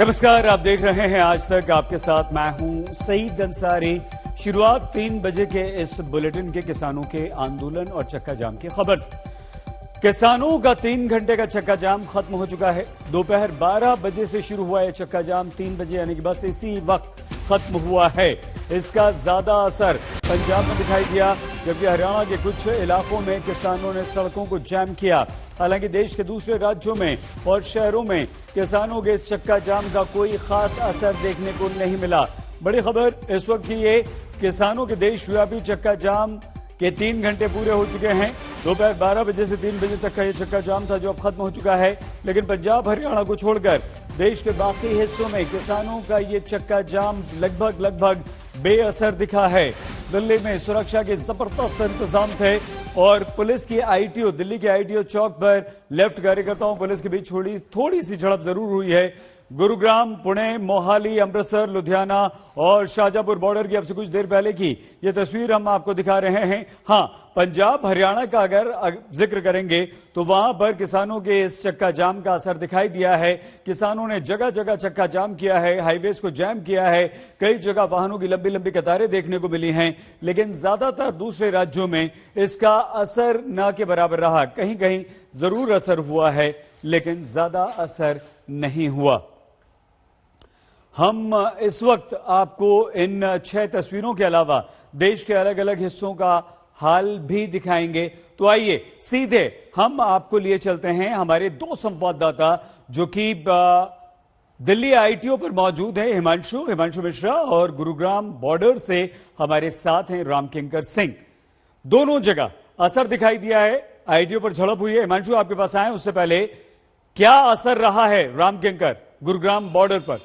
नमस्कार, आप देख रहे हैं आज तक। आपके साथ मैं हूं सईद अंसारी। शुरुआत 3 बजे के इस बुलेटिन के किसानों के आंदोलन और चक्का जाम की खबर से। किसानों का 3 घंटे का चक्का जाम खत्म हो चुका है। दोपहर 12 बजे से शुरू हुआ यह चक्का जाम 3 बजे यानी कि बस इसी वक्त खत्म हुआ है। इसका ज्यादा असर पंजाब में दिखाई दिया, जबकि हरियाणा के कुछ इलाकों में किसानों ने सड़कों को जाम किया। हालांकि देश के दूसरे राज्यों में और शहरों में किसानों के इस चक्का जाम का कोई खास असर देखने को नहीं मिला। बड़ी खबर इस वक्त की ये, किसानों के देशव्यापी चक्का जाम के 3 घंटे पूरे हो चुके हैं। दोपहर 12 बजे से 3 बजे तक का ये चक्का जाम था जो अब खत्म हो चुका है। लेकिन पंजाब हरियाणा को छोड़कर देश के बाकी हिस्सों में किसानों का ये चक्का जाम लगभग बेअसर दिखा है। दिल्ली में सुरक्षा के जबरदस्त इंतजाम थे और पुलिस की आईटीओ, दिल्ली के आईटीओ चौक पर लेफ्ट कार्यकर्ताओं पुलिस के बीच थोड़ी सी झड़प जरूर हुई है। गुरुग्राम, पुणे, मोहाली, अमृतसर, लुधियाना और शाहजहांपुर बॉर्डर की अब से कुछ देर पहले की ये तस्वीर हम आपको दिखा रहे हैं। हां, पंजाब हरियाणा का अगर जिक्र करेंगे तो वहां पर किसानों के इस चक्का जाम का असर दिखाई दिया है। किसानों ने जगह जगह चक्का जाम किया है, हाईवेज को जैम किया है। कई जगह वाहनों की लंबी लंबी कतारें देखने को मिली हैं। लेकिन ज्यादातर दूसरे राज्यों में इसका असर न के बराबर रहा। कहीं कहीं जरूर असर हुआ है, लेकिन ज्यादा असर नहीं हुआ। हम इस वक्त आपको इन 6 तस्वीरों के अलावा देश के अलग अलग हिस्सों का हाल भी दिखाएंगे। तो आइए सीधे हम आपको लिए चलते हैं हमारे 2 संवाददाता जो कि दिल्ली आईटीओ पर मौजूद है, हिमांशु मिश्रा, और गुरुग्राम बॉर्डर से हमारे साथ हैं रामकिंकर सिंह। दोनों जगह असर दिखाई दिया है। आईटीओ पर झड़प हुई है। हिमांशु, आपके पास आए उससे पहले क्या असर रहा है रामकिंकर गुरुग्राम बॉर्डर पर?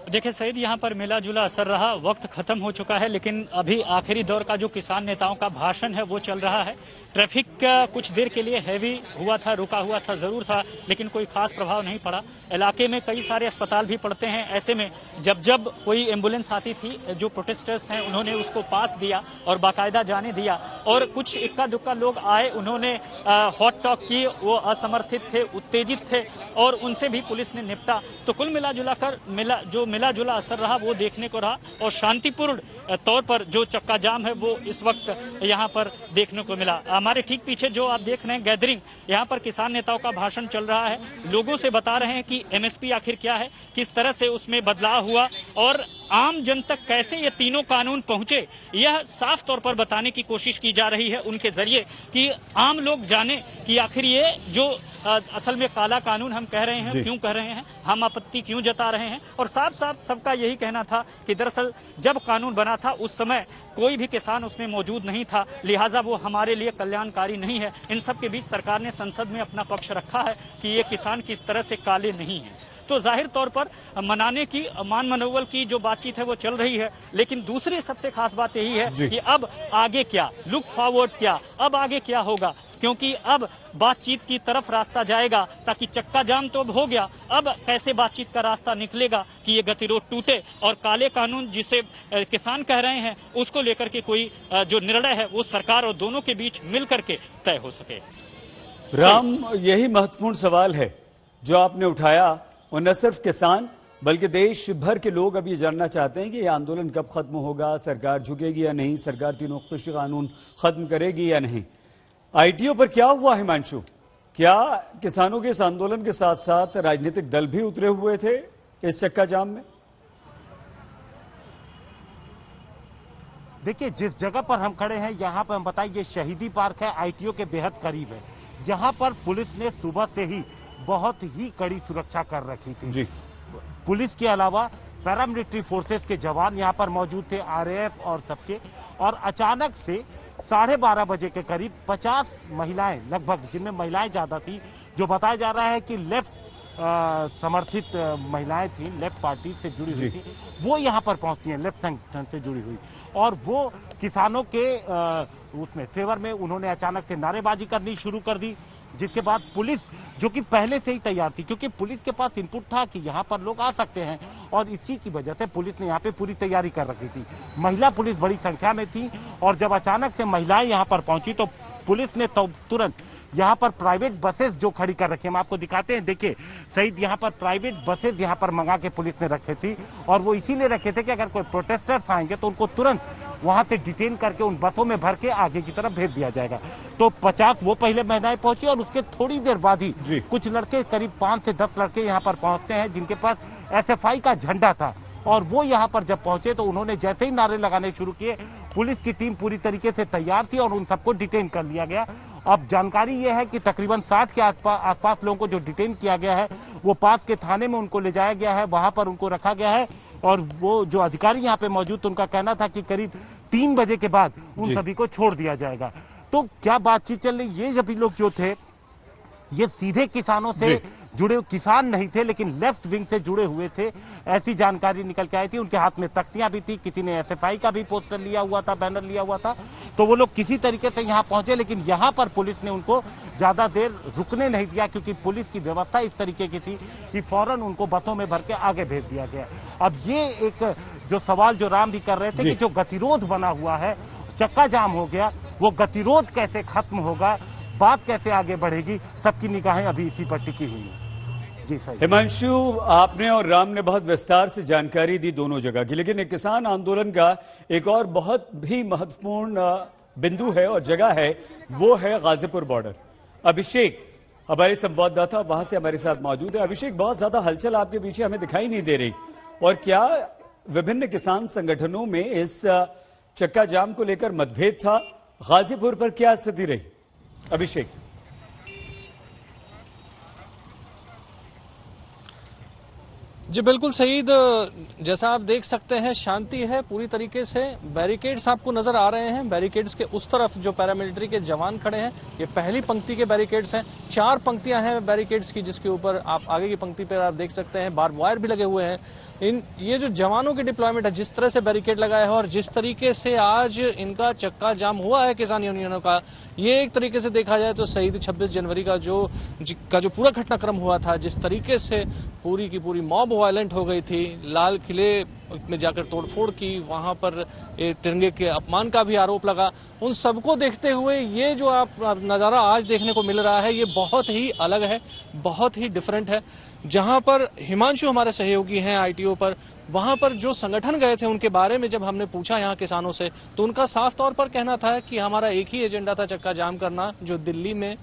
देखिए सईद, यहाँ पर मिला जुला असर रहा। वक्त खत्म हो चुका है, लेकिन अभी आखिरी दौर का जो किसान नेताओं का भाषण है वो चल रहा है। ट्रैफिक कुछ देर के लिए हैवी हुआ था, रुका हुआ था जरूर था, लेकिन कोई खास प्रभाव नहीं पड़ा। इलाके में कई सारे अस्पताल भी पड़ते हैं। ऐसे में जब कोई एम्बुलेंस आती थी, जो प्रोटेस्टर्स हैं उन्होंने उसको पास दिया और बाकायदा जाने दिया। और कुछ इक्का दुक्का लोग आए, उन्होंने हॉट टॉक की, वो असमर्थित थे, उत्तेजित थे और उनसे भी पुलिस ने निपटा। तो कुल मिला जुला असर रहा वो देखने को रहा। और शांतिपूर्ण तौर पर जो चक्का जाम है वो इस वक्त यहाँ पर देखने को मिला। हमारे ठीक पीछे जो आप देख रहे हैं गैदरिंग, यहाँ पर किसान नेताओं का भाषण चल रहा है। लोगों से बता रहे हैं कि एमएसपी आखिर क्या है, किस तरह से उसमें बदलाव हुआ और आम जन तक कैसे ये तीनों कानून पहुंचे, यह साफ तौर पर बताने की कोशिश की जा रही है उनके जरिए, कि आम लोग जाने कि आखिर ये जो असल में काला कानून हम कह रहे हैं, क्यों कह रहे हैं, हम आपत्ति क्यों जता रहे हैं। और साफ साफ सबका यही कहना था कि दरअसल जब कानून बना था उस समय कोई भी किसान उसमें मौजूद नहीं था, लिहाजा वो हमारे लिए कल्याणकारी नहीं है। इन सब के बीच सरकार ने संसद में अपना पक्ष रखा है कि ये किसान किस तरह से काले नहीं है। तो जाहिर तौर पर मनाने की, मान मनोबल की जो बातचीत है वो चल रही है। लेकिन दूसरी सबसे खास बात यही है कि अब आगे क्या, लुक फॉरवर्ड क्या, अब आगे क्या होगा, क्योंकि अब बातचीत की तरफ रास्ता जाएगा। ताकि चक्का जाम तो अब हो गया, अब कैसे बातचीत का रास्ता निकलेगा कि ये गतिरोध टूटे और काले कानून जिसे किसान कह रहे हैं उसको लेकर के कोई जो निर्णय है वो सरकार और दोनों के बीच मिल करके तय हो सके। राम, यही महत्वपूर्ण सवाल है जो आपने उठाया, और न सिर्फ किसान बल्कि देश भर के लोग अब ये जानना चाहते हैं कि ये आंदोलन कब खत्म होगा, सरकार झुकेगी या नहीं, सरकार तीनों कृषि कानून खत्म करेगी या नहीं। आईटीओ पर क्या हुआ हिमांशु? क्या किसानों के इस आंदोलन के साथ साथ राजनीतिक दल भी उतरे हुए थे इस चक्का जाम में? देखिए, जिस जगह पर हम खड़े हैं यहाँ पर हम बताइए, ये शहीदी पार्क है, आईटीओ के बेहद करीब है। यहाँ पर पुलिस ने सुबह से ही बहुत ही कड़ी सुरक्षा कर रखी थी जी। पुलिस के अलावा पैरामिलिट्री फोर्सेस के जवान यहाँ पर मौजूद थे, आरएएफ और सबके। और अचानक से 12:30 बजे के करीब 50 महिलाएं लगभग, जिनमें महिलाएं ज्यादा थी, जो बताया जा रहा है कि लेफ्ट समर्थित महिलाएं थी, लेफ्ट पार्टी से जुड़ी हुई थी, वो यहाँ पर पहुंचती हैं, लेफ्ट संगठन से जुड़ी हुई, और वो किसानों के उसमें फेवर में उन्होंने अचानक से नारेबाजी करनी शुरू कर दी। जिसके बाद पुलिस, जो कि पहले से ही तैयार थी, क्योंकि पुलिस के पास इनपुट था कि यहाँ पर लोग आ सकते हैं, और इसी की वजह से पुलिस ने यहाँ पे पूरी तैयारी कर रखी थी। महिला पुलिस बड़ी संख्या में थी, और जब अचानक से महिलाएं यहाँ पर पहुंची तो पुलिस ने तुरंत यहाँ पर प्राइवेट बसेस जो खड़ी कर रखी, हम आपको दिखाते हैं, देखिए सईद, यहाँ पर प्राइवेट बसेस यहाँ पर मंगा के पुलिस ने रखे थी, और वो इसीलिए रखे थे कि अगर कोई प्रोटेस्टर्स आएंगे तो उनको तुरंत वहां से डिटेन करके उन बसों में भर के आगे की तरफ भेज दिया जाएगा। तो 50 वो पहले महिलाएं पहुंची, और उसके थोड़ी देर बाद ही कुछ लड़के, करीब 5 से 10 लड़के यहाँ पर पहुंचते हैं, जिनके पास SFI का झंडा था, और वो यहाँ पर जब पहुंचे तो उन्होंने जैसे ही नारे लगाने शुरू किए, पुलिस की टीम पूरी तरीके से तैयार थी और उन सबको डिटेन कर लिया गया। अब जानकारी यह है कि तकरीबन 60 के आसपास लोगों को जो डिटेन किया गया है, वो पास के थाने में उनको ले जाया गया है, वहां पर उनको रखा गया है, और वो जो अधिकारी यहाँ पे मौजूद, उनका कहना था कि करीब 3 बजे के बाद उन सभी को छोड़ दिया जाएगा। तो क्या बातचीत चल रही, ये सभी लोग जो थे ये सीधे किसानों से जुड़े किसान नहीं थे, लेकिन लेफ्ट विंग से जुड़े हुए थे, ऐसी जानकारी निकल के आई थी। उनके हाथ में तख्तियां भी थी, किसी ने SFI का भी पोस्टर लिया हुआ था, बैनर लिया हुआ था। तो वो लोग किसी तरीके से यहाँ पहुंचे, लेकिन यहाँ पर पुलिस ने उनको ज्यादा देर रुकने नहीं दिया, क्योंकि पुलिस की व्यवस्था इस तरीके की थी कि फौरन उनको बसों में भर के आगे भेज दिया गया। अब ये एक जो सवाल जो राम भी कर रहे थे कि जो गतिरोध बना हुआ है, चक्का जाम हो गया, वो गतिरोध कैसे खत्म होगा, बात कैसे आगे बढ़ेगी, सबकी निगाहें अभी इसी पर टिकी हुई है। जी सही हिमांशु, आपने और राम ने बहुत विस्तार से जानकारी दी दोनों जगह की, लेकिन एक किसान आंदोलन का एक और बहुत भी महत्वपूर्ण बिंदु है और जगह है, वो है गाजीपुर बॉर्डर। अभिषेक हमारे संवाददाता वहां से हमारे साथ मौजूद है। अभिषेक, बहुत ज्यादा हलचल आपके पीछे हमें दिखाई नहीं दे रही, और क्या विभिन्न किसान संगठनों में इस चक्का जाम को लेकर मतभेद था? गाजीपुर पर क्या स्थिति रही अभिषेक? जी बिल्कुल सईद, जैसा आप देख सकते हैं शांति है पूरी तरीके से। बैरिकेड्स आपको नजर आ रहे हैं, बैरिकेड्स के उस तरफ जो पैरामिलिट्री के जवान खड़े हैं, ये पहली पंक्ति के बैरिकेड्स हैं। 4 पंक्तियां हैं बैरिकेड्स की, जिसके ऊपर आप आगे की पंक्ति पर आप देख सकते हैं बार्ब वायर भी लगे हुए हैं। ये जो जवानों की डिप्लॉयमेंट है, जिस तरह से बैरिकेड लगाया है और जिस तरीके से आज इनका चक्का जाम हुआ है किसान यूनियनों का, ये एक तरीके से देखा जाए तो शहीद 26 जनवरी का जो पूरा घटनाक्रम हुआ था, जिस तरीके से पूरी की पूरी मॉब वायलेंट हो गई थी, लाल किले में जाकर तोड़फोड़ की, वहां पर तिरंगे के अपमान का भी आरोप लगा, उन सबको देखते हुए ये जो आप नजारा आज देखने को मिल रहा है, ये बहुत ही अलग है, बहुत ही डिफरेंट है। जहां पर हिमांशु हमारे सहयोगी हैं ITO पर, वहां पर जो संगठन गए थे उनके बारे में जब हमने पूछा यहाँ किसानों से, तो उनका साफ तौर पर कहना था कि हमारा एक ही एजेंडा था चक्का जाम करना, जो दिल्ली में,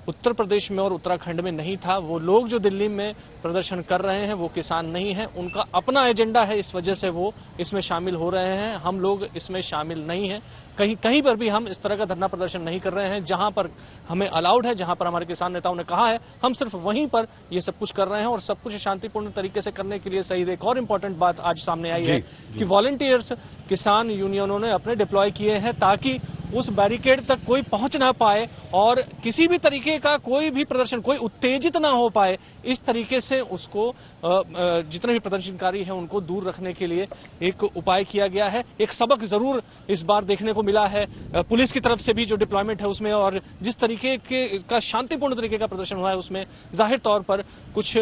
उत्तर प्रदेश में और उत्तराखंड में नहीं था। वो लोग जो दिल्ली में प्रदर्शन कर रहे हैं वो किसान नहीं है, उनका अपना एजेंडा है, इस वजह से वो इसमें शामिल हो रहे हैं। हम लोग इसमें शामिल नहीं हैं, कहीं पर भी हम इस तरह का धरना प्रदर्शन नहीं कर रहे हैं। जहां पर हमें अलाउड है, जहां पर हमारे किसान नेताओं ने कहा है, हम सिर्फ वहीं पर ये सब कुछ कर रहे हैं, और सब कुछ शांतिपूर्ण तरीके से करने के लिए सही। एक और इम्पोर्टेंट बात आज सामने आई है कि वॉलंटियर्स किसान यूनियनों ने अपने डिप्लॉय किए हैं, ताकि उस बैरिकेड तक कोई पहुंच ना पाए और किसी भी तरीके का कोई भी प्रदर्शन, कोई उत्तेजित ना हो पाए। इस तरीके से उसको जितने भी प्रदर्शनकारी हैं उनको दूर रखने के लिए एक उपाय किया गया है। एक सबक जरूर इस बार देखने को मिला है पुलिस की तरफ से भी, जो डिप्लॉयमेंट है उसमें, और जिस तरीके का शांतिपूर्ण तरीके का प्रदर्शन हुआ है उसमें जाहिर तौर पर कुछ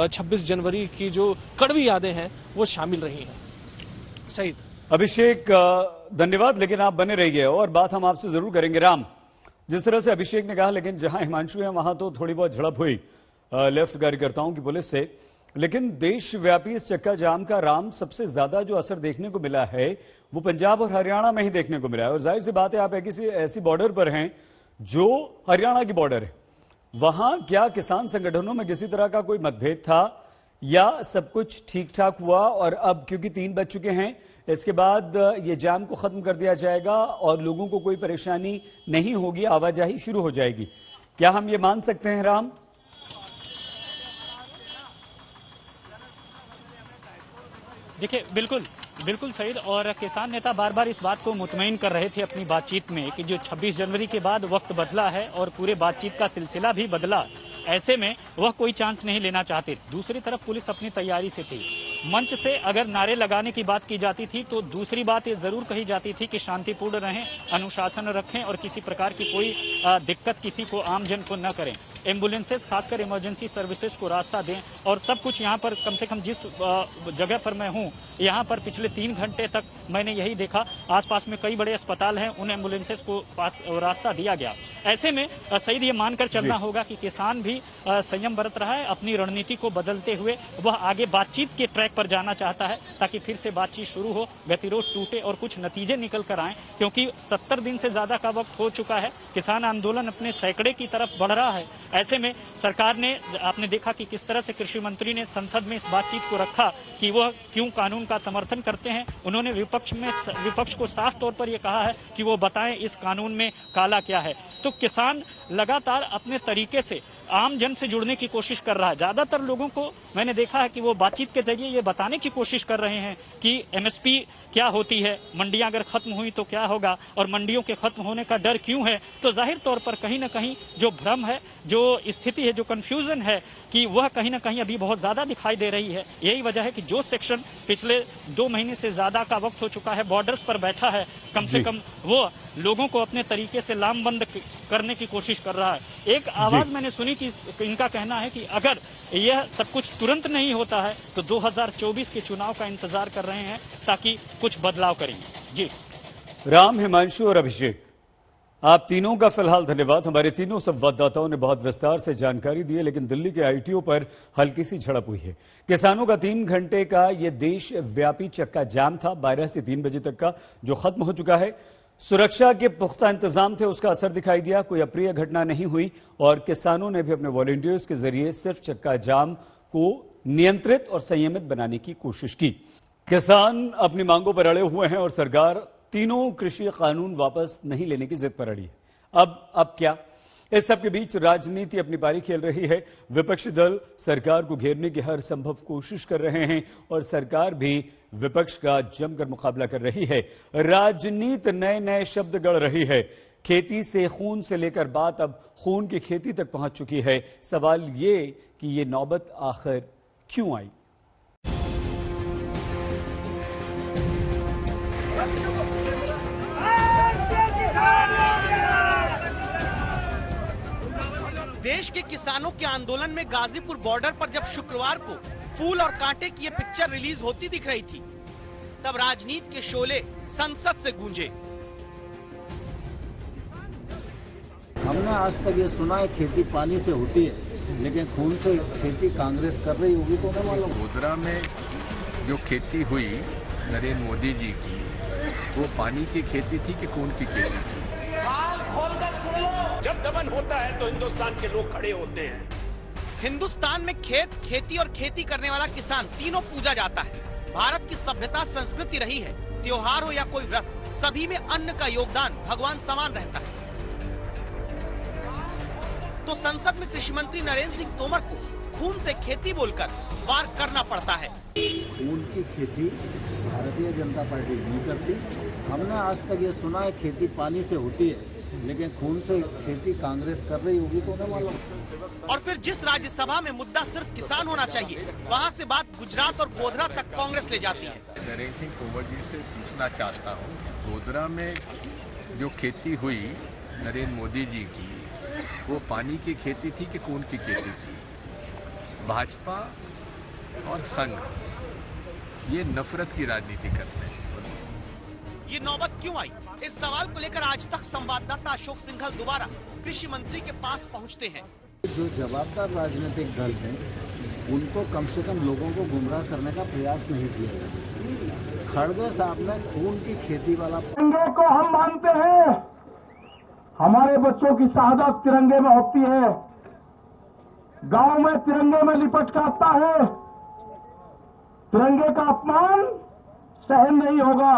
26 जनवरी की जो कड़वी यादें हैं वो शामिल रही हैं। सईद। अभिषेक धन्यवाद, लेकिन आप बने रहिए और बात हम आपसे जरूर करेंगे। राम, जिस तरह से अभिषेक ने कहा, लेकिन जहां हिमांशु है वहां तो थोड़ी बहुत झड़प हुई लेफ्ट कार्यकर्ताओं की पुलिस से, लेकिन देशव्यापी इस चक्का जाम का राम सबसे ज्यादा जो असर देखने को मिला है वो पंजाब और हरियाणा में ही देखने को मिला है। और जाहिर सी बात है, आप ऐसी बॉर्डर पर हैं जो हरियाणा की बॉर्डर है, वहां क्या किसान संगठनों में किसी तरह का कोई मतभेद था या सब कुछ ठीक ठाक हुआ? और अब क्योंकि 3 बज चुके हैं, इसके बाद ये जाम को खत्म कर दिया जाएगा और लोगों को कोई परेशानी नहीं होगी, आवाजाही शुरू हो जाएगी, क्या हम ये मान सकते हैं राम? देखिए, बिल्कुल सईद, और किसान नेता बार बार इस बात को मुतमईन कर रहे थे अपनी बातचीत में कि जो 26 जनवरी के बाद वक्त बदला है और पूरे बातचीत का सिलसिला भी बदला, ऐसे में वह कोई चांस नहीं लेना चाहते। दूसरी तरफ पुलिस अपनी तैयारी से थी। मंच से अगर नारे लगाने की बात की जाती थी तो दूसरी बात ये जरूर कही जाती थी कि शांतिपूर्ण रहें, अनुशासन रखें और किसी प्रकार की कोई दिक्कत किसी को, आम जन को न करें। एम्बुलेंसेस खासकर इमरजेंसी सर्विसेज को रास्ता दें और सब कुछ यहाँ पर कम से कम जिस जगह पर मैं हूँ यहाँ पर पिछले 3 घंटे तक मैंने यही देखा, आसपास में कई बड़े अस्पताल हैं, उन एम्बुलेंसेज को पास रास्ता दिया गया। ऐसे में सईद ये मानकर चलना होगा कि किसान भी संयम बरत रहा है, अपनी रणनीति को बदलते हुए वह आगे बातचीत के ट्रैक पर जाना चाहता है ताकि फिर से बातचीत शुरू हो, गतिरोध टूटे और कुछ नतीजे निकल कर आए, क्योंकि 70 दिन से ज्यादा का वक्त हो चुका है। किसान आंदोलन अपने सैकड़े की तरफ बढ़ रहा है। ऐसे में सरकार ने, आपने देखा कि किस तरह से कृषि मंत्री ने संसद में इस बातचीत को रखा कि वह क्यों कानून का समर्थन करते हैं। उन्होंने विपक्ष को साफ तौर पर यह कहा है कि वो बताएं इस कानून में काला क्या है। तो किसान लगातार अपने तरीके से आम जन से जुड़ने की कोशिश कर रहा है। ज्यादातर लोगों को मैंने देखा है कि वो बातचीत के जरिए ये बताने की कोशिश कर रहे हैं कि एमएसपी क्या होती है, मंडियां अगर खत्म हुई तो क्या होगा और मंडियों के खत्म होने का डर क्यों है। तो जाहिर तौर पर कहीं ना कहीं जो भ्रम है, जो स्थिति है, जो कंफ्यूजन है कि वह कहीं ना कहीं अभी बहुत ज्यादा दिखाई दे रही है। यही वजह है कि जो सेक्शन पिछले 2 महीने से ज्यादा का वक्त हो चुका है बॉर्डर्स पर बैठा है, कम से कम वो लोगों को अपने तरीके से लामबंद करने की कोशिश कर रहा है। एक आवाज मैंने सुनी कि इनका कहना है कि अगर यह सब कुछ तुरंत नहीं होता है तो 2024 के चुनाव का इंतजार कर रहे हैं ताकि कुछ बदलाव करेंगे। जी राम, हिमांशु और अभिषेक, आप तीनों का फिलहाल धन्यवाद। हमारे तीनों संवाददाताओं ने बहुत विस्तार से जानकारी दी है, लेकिन दिल्ली के आईटीओ पर हल्की सी झड़प हुई है। किसानों का 3 घंटे का यह देशव्यापी चक्का जाम था, 12 से 3 बजे तक का, जो खत्म हो चुका है। सुरक्षा के पुख्ता इंतजाम थे, उसका असर दिखाई दिया। कोई अप्रिय घटना नहीं हुई और किसानों ने भी अपने वॉलंटियर्स के जरिए सिर्फ चक्का जाम को नियंत्रित और संयमित बनाने की कोशिश की। किसान अपनी मांगों पर अड़े हुए हैं और सरकार तीनों कृषि कानून वापस नहीं लेने की जिद पर अड़ी है। अब क्या? इस सबके बीच राजनीति अपनी पारी खेल रही है। विपक्षी दल सरकार को घेरने की हर संभव कोशिश कर रहे हैं और सरकार भी विपक्ष का जमकर मुकाबला कर रही है। राजनीति नए नए शब्द गढ़ रही है। खेती से खून से लेकर बात अब खून की खेती तक पहुंच चुकी है। सवाल ये कि ये नौबत आखिर क्यों आई? देश के किसानों के आंदोलन में गाजीपुर बॉर्डर पर जब शुक्रवार को फूल और कांटे की ये पिक्चर रिलीज होती दिख रही थी, तब राजनीति के शोले संसद से गूंजे। हमने आज तक ये सुना है खेती पानी से होती है, लेकिन खून से खेती कांग्रेस कर रही होगी तो नहीं मालूम। गोधरा में जो खेती हुई नरेंद्र मोदी जी की, वो पानी की खेती थी कि खून की खेती थी? जब दमन होता है तो हिंदुस्तान के लोग खड़े होते हैं। हिंदुस्तान में खेत, खेती और खेती करने वाला किसान तीनों पूजा जाता है। भारत की सभ्यता संस्कृति रही है, त्योहार हो या कोई व्रत, सभी में अन्न का योगदान भगवान समान रहता है। तो संसद में कृषि मंत्री नरेंद्र सिंह तोमर को खून से खेती बोलकर वार करना पड़ता है। खून की खेती भारतीय जनता पार्टी नहीं करती। हमने आज तक ये सुना है खेती पानी से होती है, लेकिन खून से खेती कांग्रेस कर रही होगी तो नहीं मालूम। और फिर जिस राज्यसभा में मुद्दा सिर्फ किसान होना चाहिए, वहाँ से बात गुजरात और गोधरा तक कांग्रेस ले जाती है। नरेंद्र सिंह तोमर जी से पूछना चाहता हूँ, गोधरा में जो खेती हुई नरेंद्र मोदी जी की, वो पानी की खेती थी कि खून की खेती थी? भाजपा और संघ ये नफरत की राजनीति करते हैं। ये नौबत क्यों आई? इस सवाल को लेकर आज तक संवाददाता अशोक सिंघल दोबारा कृषि मंत्री के पास पहुंचते हैं। जो जवाबदार राजनीतिक दल हैं, उनको कम से कम लोगों को गुमराह करने का प्रयास नहीं किया गया। खड़गे साहब ने खून की खेती वाला तिरंगे को हम मानते हैं, हमारे बच्चों की शहादत तिरंगे में होती है। गांव में तिरंगे में लिपट कर आता है, तिरंगे का अपमान सहन नहीं होगा,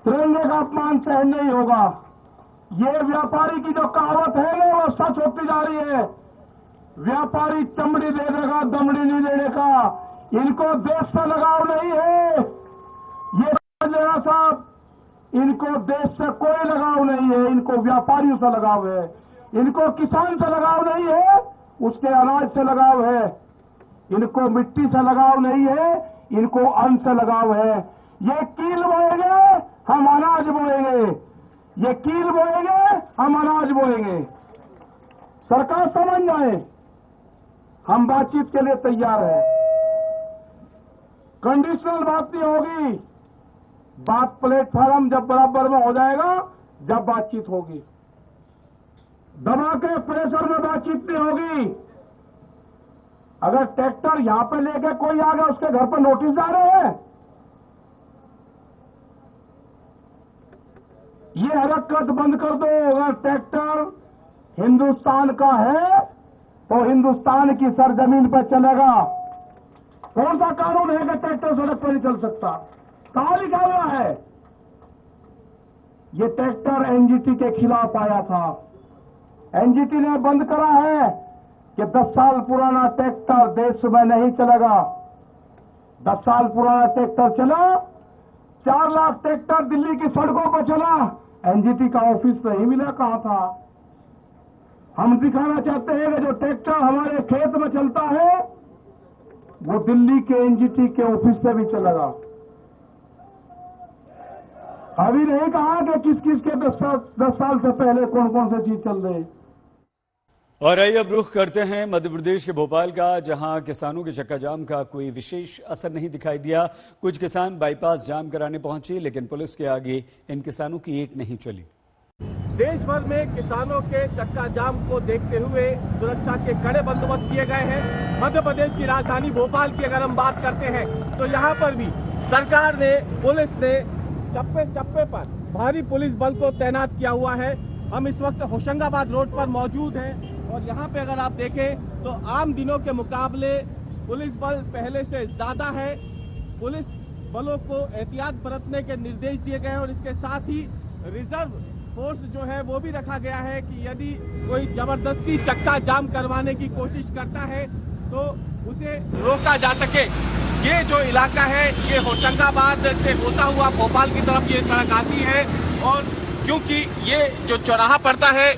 तिरंगे का अपमान सहन नहीं होगा। ये व्यापारी की जो कहावत है ना, वो सच होती जा रही है। व्यापारी चमड़ी दे देगा, दमड़ी नहीं देने का। इनको देश से लगाव नहीं है, ये समझ लेना साहब। इनको देश से कोई लगाव नहीं है, इनको व्यापारियों से लगाव है। इनको किसान से लगाव नहीं है, उसके अनाज से लगाव है। इनको मिट्टी से लगाव नहीं है, इनको अन्न से लगाव है। ये कील बोएंगे, हम अनाज बोएंगे। ये कील बोएंगे, हम अनाज बोएंगे। सरकार समझ जाए, हम बातचीत के लिए तैयार हैं। कंडीशनल बात नहीं होगी, बात प्लेटफॉर्म जब बराबर में हो जाएगा जब बातचीत होगी। दबा के प्रेशर में बातचीत नहीं होगी। अगर ट्रैक्टर यहां पे लेके कोई आ गया उसके घर पर नोटिस जा रहे हैं, ये हरकत बंद कर दो। अगर ट्रैक्टर हिंदुस्तान का है तो हिंदुस्तान की सरजमीन पर चलेगा। कौन सा कानून है कि ट्रैक्टर सड़क पर नहीं चल सकता? कहां लिखा हुआ है? ये ट्रैक्टर एनजीटी के खिलाफ आया था। एनजीटी ने बंद करा है कि 10 साल पुराना ट्रैक्टर देश में नहीं चलेगा। 10 साल पुराना ट्रैक्टर चला, 4 लाख ट्रैक्टर दिल्ली की सड़कों पर चला, एनजीटी का ऑफिस नहीं मिला, कहां था? हम दिखाना चाहते हैं कि जो ट्रैक्टर हमारे खेत में चलता है वो दिल्ली के एनजीटी के ऑफिस पे भी चलेगा। अभी नहीं कहा कि किस किस के 10 साल से पहले कौन कौन सी चीज चल रही। और आइए अब रुख करते हैं मध्य प्रदेश के भोपाल का, जहां किसानों के चक्का जाम का कोई विशेष असर नहीं दिखाई दिया। कुछ किसान बाईपास जाम कराने पहुंचे, लेकिन पुलिस के आगे इन किसानों की एक नहीं चली। देश भर में किसानों के चक्का जाम को देखते हुए सुरक्षा के कड़े बंदोबस्त किए गए हैं। मध्य प्रदेश की राजधानी भोपाल की अगर हम बात करते हैं तो यहाँ पर भी सरकार ने, पुलिस ने चप्पे चप्पे पर भारी पुलिस बल को तैनात किया हुआ है। हम इस वक्त होशंगाबाद रोड पर मौजूद हैं और यहाँ पे अगर आप देखें तो आम दिनों के मुकाबले पुलिस बल पहले से ज्यादा है। पुलिस बलों को एहतियात बरतने के निर्देश दिए गए हैं और इसके साथ ही रिजर्व फोर्स जो है वो भी रखा गया है कि यदि कोई जबरदस्ती चक्का जाम करवाने की कोशिश करता है तो उसे रोका जा सके। ये जो इलाका है ये होशंगाबाद से होता हुआ भोपाल की तरफ ये सड़क आती है और क्योंकि ये जो चौराहा पड़ता है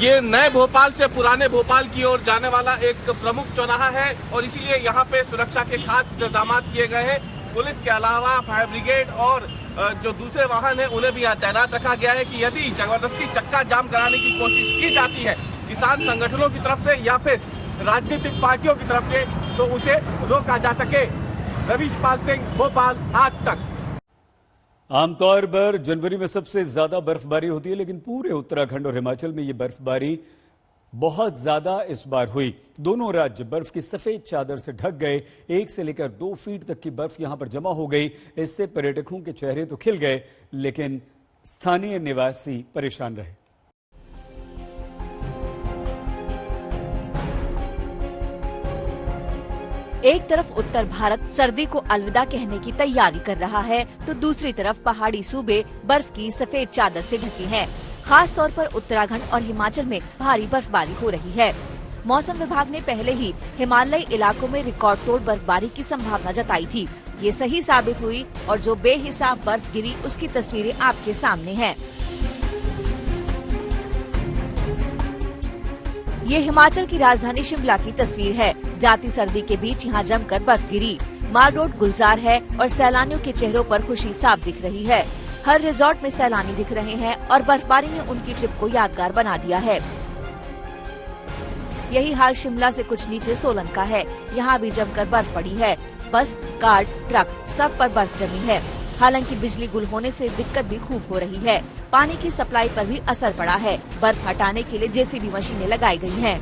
ये नए भोपाल से पुराने भोपाल की ओर जाने वाला एक प्रमुख चौराहा है और इसीलिए यहाँ पे सुरक्षा के खास इंतजाम किए गए हैं। पुलिस के अलावा फायर ब्रिगेड और जो दूसरे वाहन है उन्हें भी यहाँ तैनात रखा गया है कि यदि जबरदस्ती चक्का जाम कराने की कोशिश की जाती है किसान संगठनों की तरफ से या फिर राजनीतिक पार्टियों की तरफ से तो उसे रोका जा सके। रवीश पाल सिंह, भोपाल, आज तक। आमतौर पर जनवरी में सबसे ज्यादा बर्फबारी होती है, लेकिन पूरे उत्तराखंड और हिमाचल में ये बर्फबारी बहुत ज्यादा इस बार हुई। दोनों राज्य बर्फ की सफेद चादर से ढक गए। 1 से लेकर 2 फीट तक की बर्फ यहां पर जमा हो गई। इससे पर्यटकों के चेहरे तो खिल गए, लेकिन स्थानीय निवासी परेशान रहे। एक तरफ उत्तर भारत सर्दी को अलविदा कहने की तैयारी कर रहा है तो दूसरी तरफ पहाड़ी सूबे बर्फ की सफेद चादर से ढके हैं। खास तौर पर उत्तराखंड और हिमाचल में भारी बर्फबारी हो रही है। मौसम विभाग ने पहले ही हिमालयी इलाकों में रिकॉर्ड तोड़ बर्फबारी की संभावना जताई थी। ये सही साबित हुई और जो बेहिसाब बर्फ गिरी उसकी तस्वीरें आपके सामने हैं। ये हिमाचल की राजधानी शिमला की तस्वीर है। जाती सर्दी के बीच यहाँ जमकर बर्फ गिरी। माल रोड गुलजार है और सैलानियों के चेहरों पर खुशी साफ दिख रही है। हर रिजॉर्ट में सैलानी दिख रहे हैं और बर्फबारी ने उनकी ट्रिप को यादगार बना दिया है। यही हाल शिमला से कुछ नीचे सोलन का है। यहाँ भी जमकर बर्फ पड़ी है। बस, कार, ट्रक सब पर बर्फ जमी है। हालांकि बिजली गुल होने से दिक्कत भी खूब हो रही है। पानी की सप्लाई पर भी असर पड़ा है। बर्फ हटाने के लिए जेसीबी मशीनें लगाई गई हैं।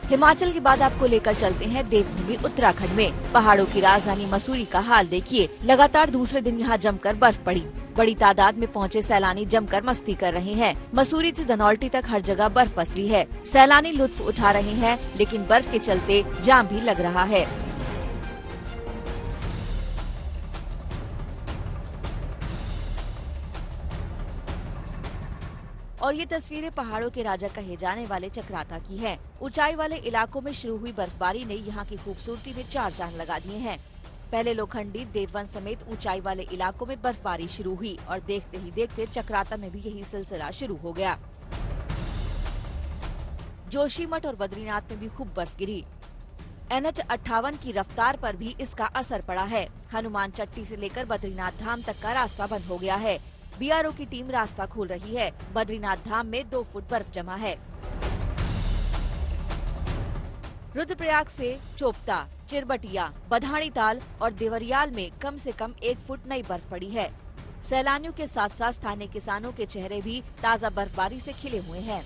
हिमाचल के बाद आपको लेकर चलते हैं देवभूमि उत्तराखंड में। पहाड़ों की राजधानी मसूरी का हाल देखिए। लगातार दूसरे दिन यहाँ जमकर बर्फ पड़ी। बड़ी तादाद में पहुँचे सैलानी जमकर मस्ती कर रहे हैं। मसूरी से धनौल्टी तक हर जगह बर्फ पसरी है। सैलानी लुत्फ उठा रहे हैं, लेकिन बर्फ के चलते जाम भी लग रहा है। और ये तस्वीरें पहाड़ों के राजा कहे जाने वाले चक्राता की हैं। ऊंचाई वाले इलाकों में शुरू हुई बर्फबारी ने यहाँ की खूबसूरती में 4 चांद लगा दिए हैं। पहले लोखंडी, देववन समेत ऊंचाई वाले इलाकों में बर्फबारी शुरू हुई और देखते ही देखते चक्राता में भी यही सिलसिला शुरू हो गया। जोशीमठ और बद्रीनाथ में भी खूब बर्फ गिरी। NH 58 की रफ्तार पर भी इसका असर पड़ा है। हनुमान चट्टी से लेकर बद्रीनाथ धाम तक का रास्ता बंद हो गया है। BRO की टीम रास्ता खोल रही है। बद्रीनाथ धाम में 2 फुट बर्फ जमा है। रुद्रप्रयाग से चोपता, चिरबटिया, बधानी ताल और देवरियाल में कम से कम 1 फुट नई बर्फ पड़ी है। सैलानियों के साथ साथ स्थानीय किसानों के चेहरे भी ताज़ा बर्फबारी से खिले हुए हैं।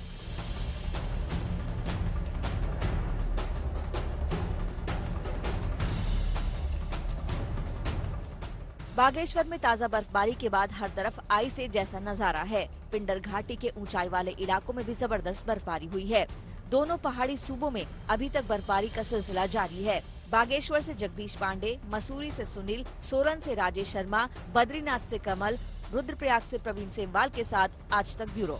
बागेश्वर में ताज़ा बर्फबारी के बाद हर तरफ आइस जैसा नजारा है। पिंडर घाटी के ऊंचाई वाले इलाकों में भी जबरदस्त बर्फबारी हुई है। दोनों पहाड़ी सूबों में अभी तक बर्फबारी का सिलसिला जारी है। बागेश्वर से जगदीश पांडे, मसूरी से सुनील, सोलन से राजेश शर्मा, बद्रीनाथ से कमल, रुद्रप्रयाग से प्रवीण सेमवाल के साथ आज तक ब्यूरो।